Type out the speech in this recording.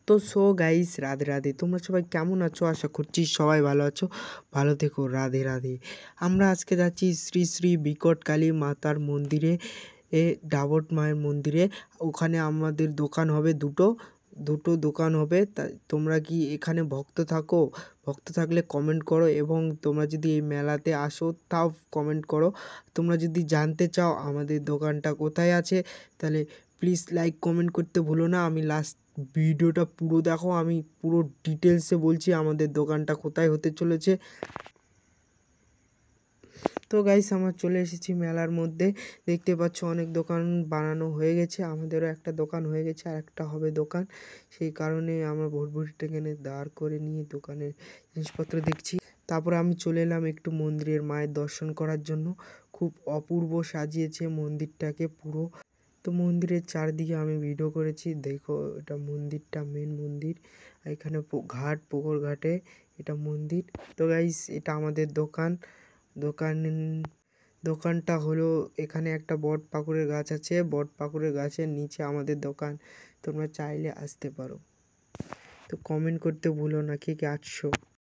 তো so guys, Radhe Radhe. তোমরা সবাই কেমন আছো? আশা করছি সবাই ভালো আছো। ভালো থেকো। রাধে রাধে। আমরা আজকে যাচ্ছি শ্রী শ্রী বিকট কালী মাতার মন্দিরে, ডাবট মায়ের মন্দিরে। ওখানে আমাদের দোকান হবে দুটো দোকান হবে। তাই তোমরা কি এখানে ভক্ত থাকো? ভক্ত থাকলে কমেন্ট করো, এবং তোমরা যদি এই মেলাতে আসো তাও কমেন্ট করো। তোমরা যদি জানতে চাও আমাদের দোকানটা কোথায় আছে, তাহলে প্লিজ লাইক কমেন্ট করতে ভুলো না। আমি লাস্ট ভিডিওটা পুরো দেখো, আমি পুরো ডিটেলসে বলছি আমাদের দোকানটা কোথায় হতে চলেছে। তো গাইস, আমরা চলে এসেছি মেলার মধ্যে। দেখতে পাচ্ছ অনেক দোকান বানানো হয়ে গেছে, আমাদেরও একটা দোকান হয়ে গেছে, আর একটা হবে দোকান। সেই কারণে আমরা ভোটভুটিটা এখানে দাঁড় করে নিয়ে দোকানের জিনিসপত্র দেখছি। তারপরে আমি চলে এলাম একটু মন্দিরের মায়ের দর্শন করার জন্য। খুব অপূর্ব সাজিয়েছে মন্দিরটাকে পুরো। তো মন্দিরের চারদিকে আমি ভিডিও করেছি, দেখো এটা মন্দিরটা, মেন মন্দির। এখানে পুকুর ঘাটে এটা মন্দির। তো গাইস, এটা আমাদের দোকান দোকানটা হলো, এখানে একটা বট পাকুড়ের গাছ আছে, বট পাকুড়ের গাছের নিচে আমাদের দোকান। তোমরা চাইলে আসতে পারো। তো কমেন্ট করতে ভুলো না কে কে আসছো।